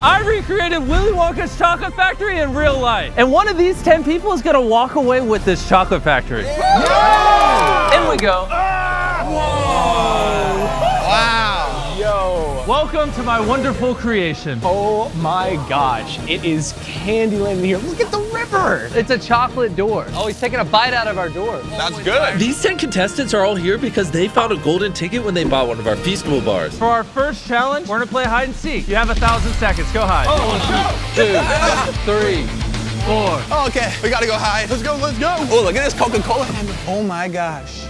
I recreated Willy Wonka's Chocolate Factory in real life. And one of these 10 people is gonna walk away with this chocolate factory. Yeah. In we go. Whoa. Wow. Yo. Welcome to my wonderful creation. Oh my gosh. It is Candyland in here. Look at the river. It's a chocolate door. Oh, he's taking a bite out of our door. That's good. These 10 contestants are all here because they found a golden ticket when they bought one of our Feastable bars. For our first challenge, we're gonna play hide and seek. You have 1,000 seconds. Go hide. Oh, let's go. 2, 3, 4. Oh, okay, we gotta go high. Let's go, let's go. Oh, look at this Coca-Cola handle. Oh my gosh.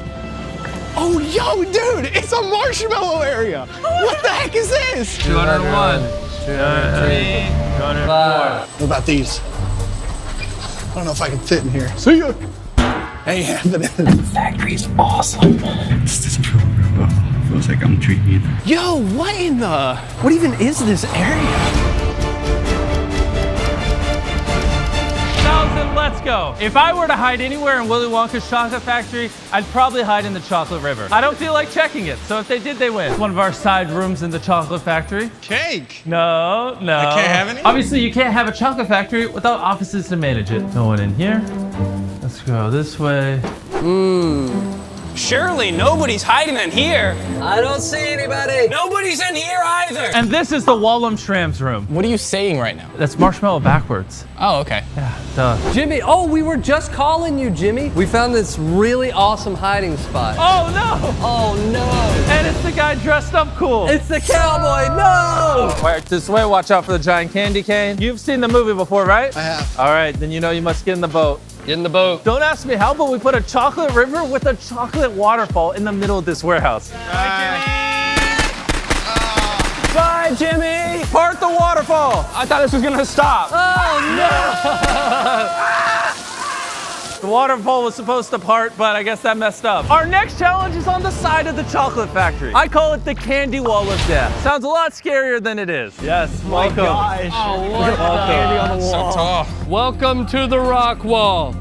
Oh, yo, dude, it's a marshmallow area. What the heck is this? 201, 203, 204. What about these? I don't know if I can fit in here. See ya. Ain't happening. The factory's awesome. This is feels like I'm dreaming. Yo, what even is this area? 1,000, let's go. If I were to hide anywhere in Willy Wonka's Chocolate Factory, I'd probably hide in the Chocolate River. I don't feel like checking it, so if they did, they win. It's one of our side rooms in the Chocolate Factory. Cake. No. I can't have any? Obviously, you can't have a chocolate factory without offices to manage it. No one in here. Let's go this way. Surely nobody's hiding in here. I don't see anybody. Nobody's in here either. And this is the Wallum Shram's room. What are you saying right now? That's marshmallow backwards. Oh, okay. Yeah, duh. Jimmy, oh, we were just calling you, Jimmy. We found this really awesome hiding spot. Oh, no. Oh, no. And it's the guy dressed up cool. It's the cowboy, no! Right this way, watch out for the giant candy cane. You've seen the movie before, right? I have. All right, then you know you must get in the boat. Get in the boat. Don't ask me how, but we put a chocolate river with a chocolate waterfall in the middle of this warehouse. Bye, Jimmy. Part the waterfall. I thought this was gonna stop. Oh, no. The waterfall was supposed to part, but I guess that messed up. Our next challenge is on the side of the chocolate factory. I call it the candy wall of death. Sounds a lot scarier than it is. Yes, welcome. Gosh. Oh, what Candy on the wall. So tall. Welcome to the rock wall.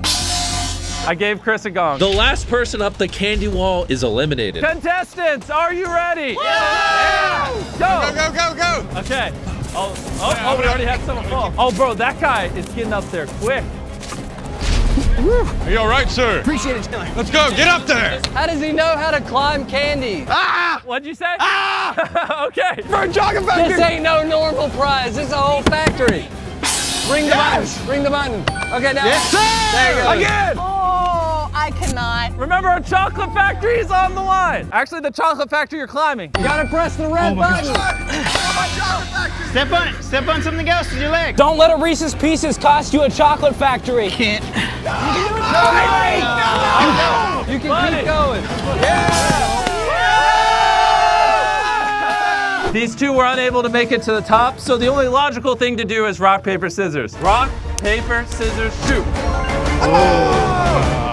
I gave Chris a gong. The last person up the candy wall is eliminated. Contestants, are you ready? Yeah! Go, go, go, go. Okay. Oh, we already had someone fall. Oh, bro, that guy is getting up there quick. Are you all right, sir? Appreciate it, Chandler. Let's go, get up there! How does he know how to climb candy? Ah! What'd you say? Ah! Okay. For a chocolate factory. This ain't no normal prize. This is a whole factory. Ring the button. Ring the button. Okay, now. Yes, sir! There you go. Again! Oh, I cannot. Remember, a chocolate factory is on the line. Actually, the chocolate factory you're climbing. You gotta press the red button. Step on it. Step on something else with your leg. Don't let a Reese's Pieces cost you a chocolate factory. Can't. You can keep going. These two were unable to make it to the top, so the only logical thing to do is rock, paper, scissors. Rock, paper, scissors, shoot.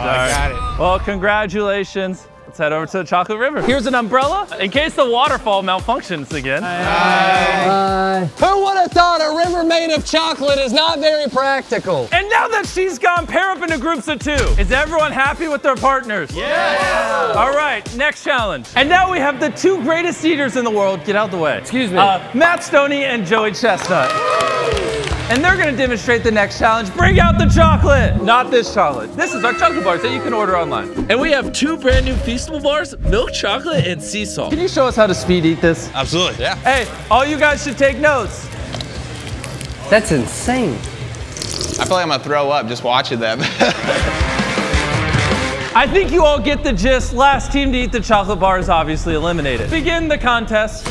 I got it. Well, congratulations. Let's head over to the Chocolate River. Here's an umbrella in case the waterfall malfunctions again. Who would have thought a river made of chocolate is not very practical? And now that she's gone, pair up into groups of 2. Is everyone happy with their partners? Yeah! All right, next challenge. And now we have the 2 greatest eaters in the world. Get out the way. Excuse me. Matt Stoney and Joey Chestnut. And they're gonna demonstrate the next challenge. Bring out the chocolate! Not this chocolate. This is our chocolate bars that you can order online. And we have 2 brand new Feastable bars, milk chocolate and sea salt. Can you show us how to speed eat this? Absolutely. Yeah. Hey, all you guys should take notes. That's insane. I feel like I'm gonna throw up just watching them. I think you all get the gist. Last team to eat the chocolate bar is obviously eliminated. Begin the contest.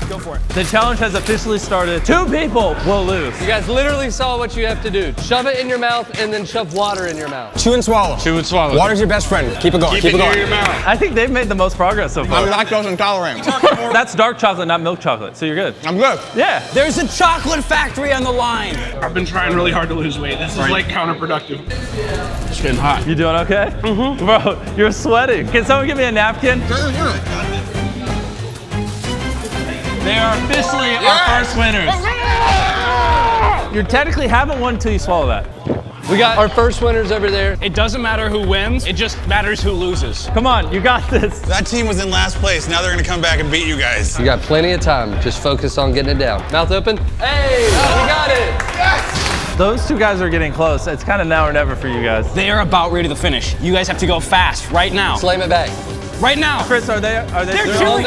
Go for it. The challenge has officially started. 2 people will lose. You guys literally saw what you have to do. Shove it in your mouth and then shove water in your mouth. Chew and swallow. Chew and swallow. Water's your best friend. Keep it going. Keep it near your mouth. I think they've made the most progress so far. I'm lactose intolerant. That's dark chocolate, not milk chocolate, so you're good. I'm good. Yeah. There's a chocolate factory on the line. I've been trying really hard to lose weight. This is like counterproductive. It's getting hot. You doing okay? Mm-hmm. Bro, you're sweating. Can someone give me a napkin? They are officially our first winners. You technically haven't won until you swallow that. We got our first winners over there. It doesn't matter who wins, it just matters who loses. Come on, you got this. That team was in last place. Now they're gonna come back and beat you guys. You got plenty of time. Just focus on getting it down. Mouth open. Hey, we got it. Yes! Those two guys are getting close. It's kind of now or never for you guys. They are about ready to finish. You guys have to go fast right now. Slam it back. Right now. Chris, are they? They're chewing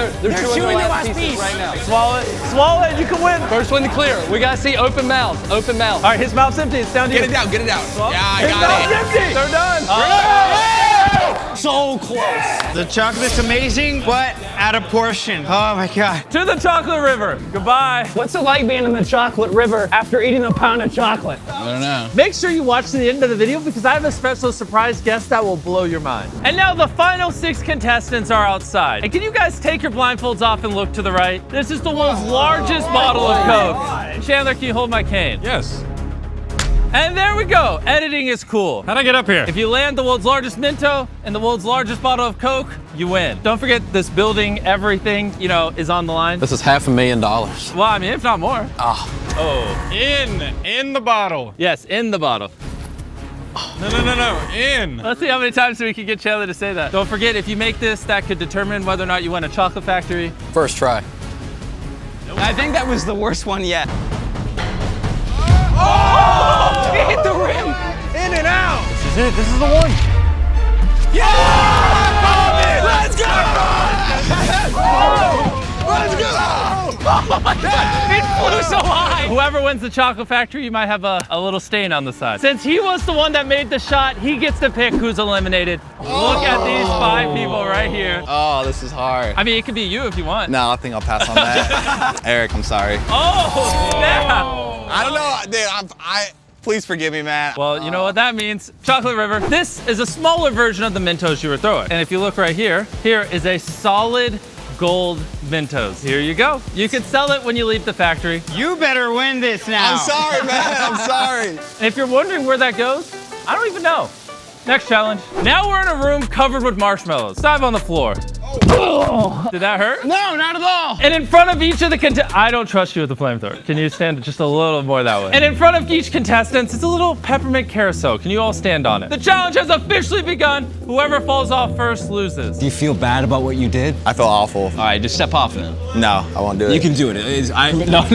chewing their last piece right now. Swallow it. Swallow it. You can win. First one to clear. We gotta see open mouth. Open mouth. All right, his mouth's empty. It's down to you. Get it down, get it down. Yeah, I His got mouth's it. empty. They're done. So close. The chocolate's amazing, but out of portion. Oh my God. To the chocolate river. Goodbye. What's it like being in the chocolate river after eating a pound of chocolate? I don't know. Make sure you watch to the end of the video because I have a special surprise guest that will blow your mind. And now the final 6 contestants are outside. And can you guys take your blindfolds off and look to the right? This is the world's largest bottle of Coke. Chandler, can you hold my cane? Yes. And there we go. Editing is cool. How'd I get up here? If you land the world's largest Minto and the world's largest bottle of Coke, you win. Don't forget this building, everything, you know, is on the line. This is $500,000. Well, I mean, if not more. In the bottle. Yes, in the bottle. No, in. Let's see how many times we can get Chandler to say that. Don't forget, if you make this, that could determine whether or not you win a chocolate factory. First try. I think that was the worst one yet. Oh! He hit the rim! In and out. This is it. This is the one. Yeah! Let's go! Let's go! Oh my God! It flew so high! Whoever wins the chocolate factory, you might have a little stain on the side. Since he was the one that made the shot, he gets to pick who's eliminated. Look at these 5 people right here. Oh, this is hard. I mean, it could be you if you want. No, I think I'll pass on that. Eric, I'm sorry. Oh, snap! I don't know, dude. Please forgive me, man. Well, you know what that means. Chocolate River. This is a smaller version of the Mentos you were throwing. And if you look right here, here is a solid gold Mentos. Here you go. You can sell it when you leave the factory. You better win this now. I'm sorry, man. I'm sorry. And if you're wondering where that goes, I don't even know. Next challenge. Now we're in a room covered with marshmallows. Dive on the floor. Oh. Did that hurt? No, not at all. And in front of each of the I don't trust you with the flamethrower. Can you stand just a little more that way? And in front of each contestant, it's a little peppermint carousel. Can you all stand on it? The challenge has officially begun. Whoever falls off first loses. Do you feel bad about what you did? I feel awful. All right, just step off then. No, I won't do it. You can do it. No.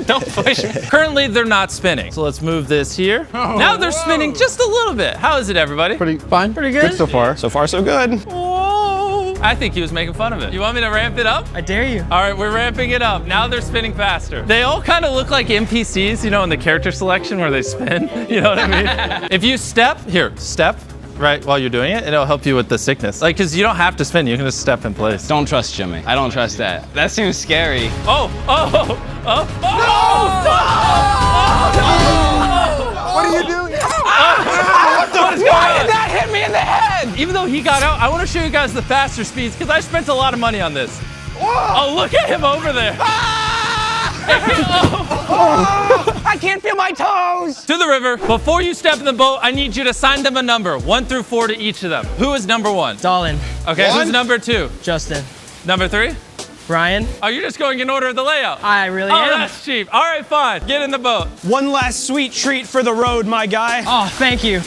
Don't push it. Currently, they're not spinning. So let's move this here. Now they're spinning just a little bit. How is it, everybody? Pretty fine. Pretty good? So far. So far, so good. Whoa. I think he was making fun of it. You want me to ramp it up? I dare you. All right, we're ramping it up. Now they're spinning faster. They all kind of look like NPCs, you know, in the character selection where they spin. You know what I mean? If you step, right, while you're doing it, it'll help you with the sickness. Like, because you don't have to spin, you can just step in place. Don't trust Jimmy. I don't trust that. That seems scary. Oh! What are you doing? Why did that hit me in the head? Even though he got out, I want to show you guys the faster speeds because I spent a lot of money on this. Whoa. Oh, look at him over there. I can't feel my toes. To the river. Before you step in the boat, I need you to sign them a number, 1 through 4 to each of them. Who is number 1? Dolan. Okay, who's number 2? Justin. Number 3? Brian. Oh, you're just going in order of the layout. I really Oh, am. that's cheap. All right, fine. Get in the boat. One last sweet treat for the road, my guy. Oh, thank you.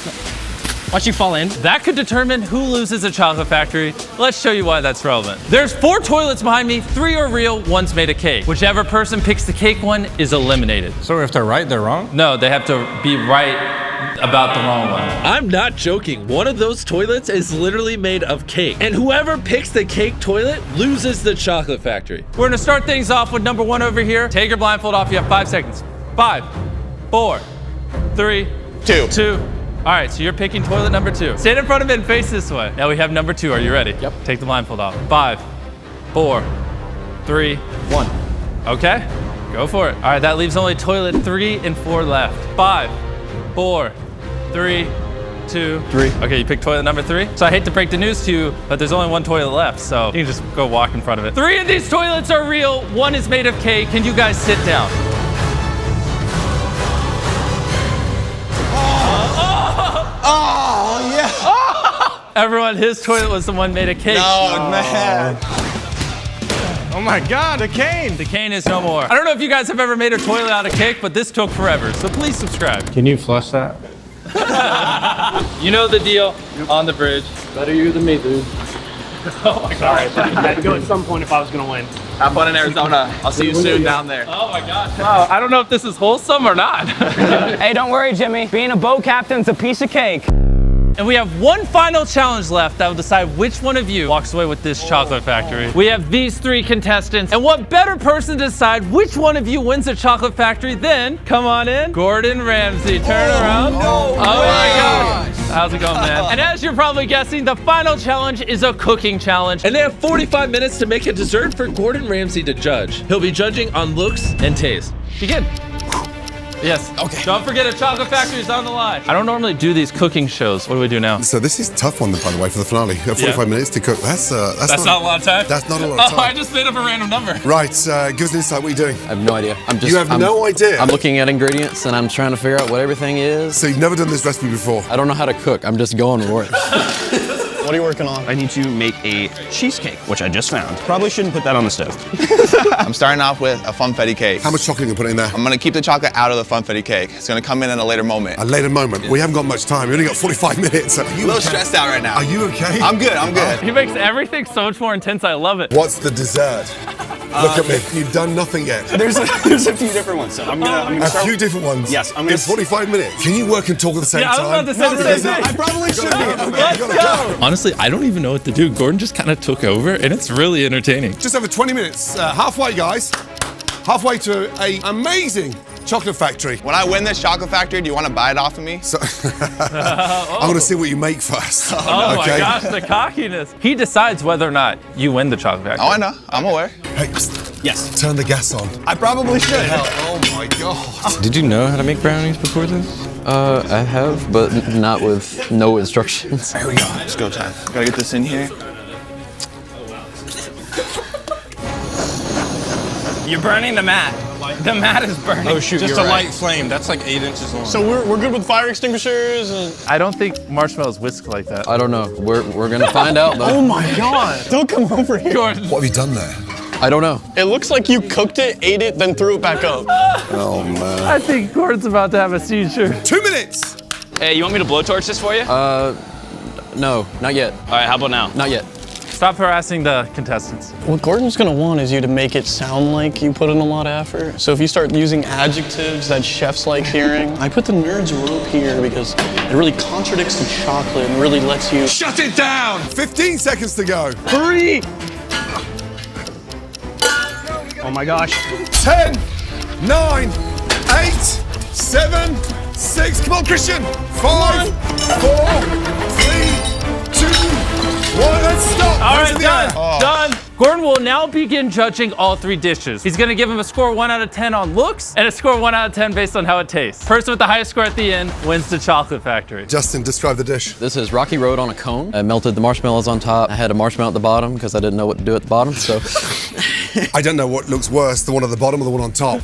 Watch you fall in. That could determine who loses a chocolate factory. Let's show you why that's relevant. There's 4 toilets behind me, 3 are real, 1's made of cake. Whichever person picks the cake one is eliminated. So if they're right, they're wrong? No, they have to be right about the wrong one. I'm not joking. One of those toilets is literally made of cake. And whoever picks the cake toilet loses the chocolate factory. We're gonna start things off with number 1 over here. Take your blindfold off, you have 5 seconds. 5, 4, 3, 2. All right, so you're picking toilet number 2. Stand in front of it and face this way. Now we have number 2, are you ready? Yep. Take the blindfold off. 5, 4, 3, 1. Okay, go for it. All right, that leaves only toilet 3 and 4 left. 5, 4, 3, 2, 3. Okay, you picked toilet number 3. So I hate to break the news to you, but there's only 1 toilet left, so you can just go walk in front of it. 3 of these toilets are real, 1 is made of cake. Can you guys sit down? Oh, yeah. Everyone, his toilet was the one made of cake. Oh, man. Oh my God, a cane. The cane is no more. I don't know if you guys have ever made a toilet out of cake, but this took forever, so please subscribe. Can you flush that? You know the deal. On the bridge. Better you than me, dude. Oh my god. I had to go at some point if I was gonna win. Have fun in Arizona. I'll see you soon down there. Oh my gosh. Wow, I don't know if this is wholesome or not. Hey, don't worry, Jimmy. Being a boat captain's a piece of cake. And we have one final challenge left that will decide which one of you walks away with this chocolate factory. We have these 3 contestants, and what better person to decide which one of you wins the chocolate factory than, come on in, Gordon Ramsay. Turn around. Oh my gosh. How's it going, man? And as you're probably guessing, the final challenge is a cooking challenge. And they have 45 minutes to make a dessert for Gordon Ramsay to judge. He'll be judging on looks and taste. Begin. Yes. Okay. Don't forget, a chocolate factory is on the line. I don't normally do these cooking shows. What do we do now? So this is a tough one, by the way, for the finale. 45 minutes to cook. That's not a lot of time? That's not a lot of time. Oh, I just made up a random number. Right, give us an insight. What are you doing? I have no idea. You have no idea? I'm looking at ingredients and I'm trying to figure out what everything is. So you've never done this recipe before? I don't know how to cook. I'm just going for it. What are you working on? I need to make a cheesecake, which I just found. Probably shouldn't put that on the stove. I'm starting off with a funfetti cake. How much chocolate are you putting in there? I'm gonna keep the chocolate out of the funfetti cake. It's gonna come in at a later moment. A later moment. We haven't got much time. We only got 45 minutes. Are you a little stressed out right now. Are you okay? I'm good, I'm good. He makes everything so much more intense. I love it. What's the dessert? Look at me. You've done nothing yet. There's a few different ones. So I'm gonna A few different ones? Yes, I'm gonna... In 45 minutes? Can you work and talk at the same time? Yeah, I was about to say the same thing. I probably should be. Let's go. Honestly, I don't even know what to do. Gordon just kind of took over, and it's really entertaining. Just over 20 minutes. Halfway, guys. Halfway to an amazing chocolate factory. When I win this chocolate factory, do you want to buy it off of me? So I want to see what you make first. Oh my gosh, the cockiness. He decides whether or not you win the chocolate factory. Oh, I know. I'm aware. Hey, Yes. turn the gas on. I probably should. Oh my God. Did you know how to make brownies before this? I have, but not with no instructions. Here we go. Let's go time. Gotta get this in here. You're burning the mat. The mat is burning. Oh shoot, Just you're a right. light flame. That's like 8 inches long. So we're good with fire extinguishers and... I don't think marshmallows whisk like that. I don't know. We're gonna find out though. Oh my God. Don't come over here. Gordon. What have you done there? I don't know. It looks like you cooked it, ate it, then threw it back up. Oh man. I think Gordon's about to have a seizure. 2 minutes. Hey, you want me to blowtorch this for you? No, not yet. All right, how about now? Not yet. Stop harassing the contestants. What Gordon's gonna want is you to make it sound like you put in a lot of effort. So if you start using adjectives that chefs like hearing, I put the nerd's rope here because it really contradicts the chocolate and really lets you... Shut it down. 15 seconds to go. Hurry! Oh my gosh. 10, 9, 8, 7, 6. Come on, Christian. 5, 4, 3, 2, 1. Let's stop. All Hands right, in the done. air. Done. Gordon will now begin judging all 3 dishes. He's gonna give him a score 1 out of 10 on looks and a score 1 out of 10 based on how it tastes. Person with the highest score at the end wins the chocolate factory. Justin, describe the dish. This is Rocky Road on a cone. I melted the marshmallows on top. I had a marshmallow at the bottom because I didn't know what to do at the bottom, so. I don't know what looks worse, the one at the bottom or the one on top.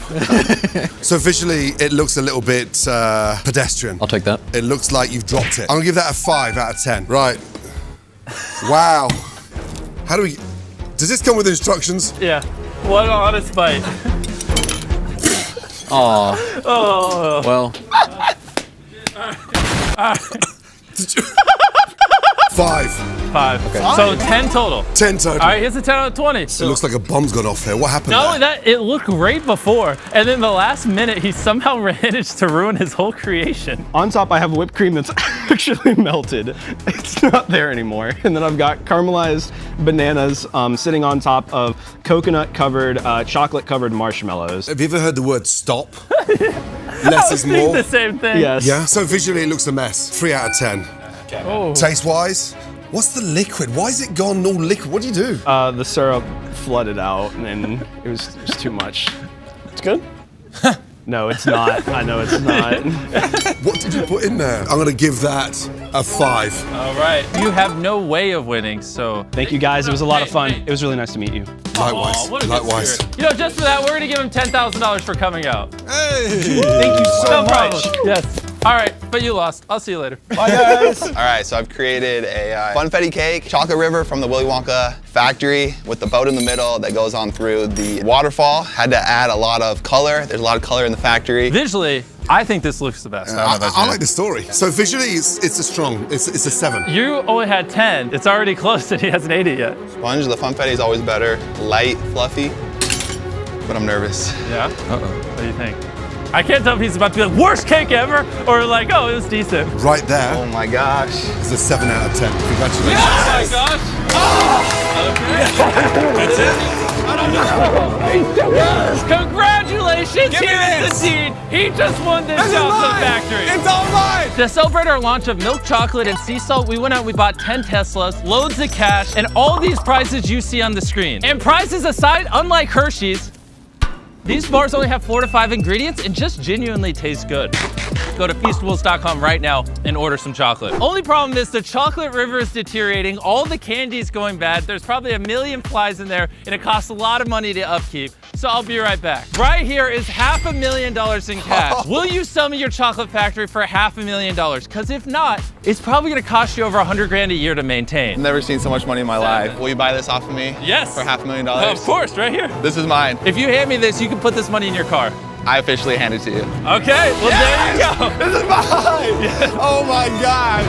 So visually, it looks a little bit pedestrian. I'll take that. It looks like you've dropped it. I'm gonna give that a 5 out of 10. Right. Wow. How do we... Does this come with instructions? Yeah. One honest bite. Aw. Oh. Well. 5. 5. Okay. So 10 total. 10 total. All right, here's a 10 out of 20. It looks like a bomb's gone off here. What happened Not there? only that, it looked great before, and then the last minute, he somehow managed to ruin his whole creation. On top, I have whipped cream that's actually melted. It's not there anymore. And then I've got caramelized bananas sitting on top of coconut-covered, chocolate-covered marshmallows. Have you ever heard the word stop? Less is more. The same thing. Yes. Yeah? So visually, it looks a mess. 3 out of 10. Oh. Taste-wise, what's the liquid? Why is it gone all liquid? What do you do? The syrup flooded out, and then it was too much. It's good? No, it's not. I know it's not. What did you put in there? I'm gonna give that a 5. All right. You have no way of winning, so. Thank you guys. It was a lot of fun. It was really nice to meet you. Likewise. Aw, what a good Likewise. spirit. You know, just for that, we're gonna give him $10,000 for coming out. Hey! Thank you so No much. problem. Yes. All right, but you lost. I'll see you later. Bye, guys. All right, so I've created a funfetti cake, chocolate river from the Willy Wonka Factory with the boat in the middle that goes on through the waterfall. Had to add a lot of color. There's a lot of color in the factory. Visually, I think this looks the best. I like the story. So visually, it's a strong, it's a 7. You only had 10. It's already close and he hasn't ate it yet. Sponge, the funfetti is always better. Light, fluffy, but I'm nervous. Yeah? What do you think? I can't tell if he's about to be like, worst cake ever, or like, oh, it was decent. Right there. Oh my gosh. It's a 7 out of 10. Congratulations. Yes! Oh my gosh. Oh! Okay. That's it. Yes! Congratulations! Here's the deed. He just won this chocolate factory. It's all mine! To celebrate our launch of milk chocolate and sea salt, we went out and we bought 10 Teslas, loads of cash, and all these prizes you see on the screen. And prizes aside, unlike Hershey's, these bars only have 4 to 5 ingredients and just genuinely taste good. Go to Feastables.com right now and order some chocolate. Only problem is the chocolate river is deteriorating, all the candy's going bad, there's probably 1 million flies in there, and it costs a lot of money to upkeep. So I'll be right back. Right here is $500,000 in cash. Will you sell me your chocolate factory for $500,000? Because if not, it's probably gonna cost you over 100 grand a year to maintain. I've never seen so much money in my life. Will you buy this off of me? Yes. For $500,000? Of course, right here. This is mine. If you hand me this, you can put this money in your car. I officially hand it to you. Okay, well there you go. This is mine! Oh my God.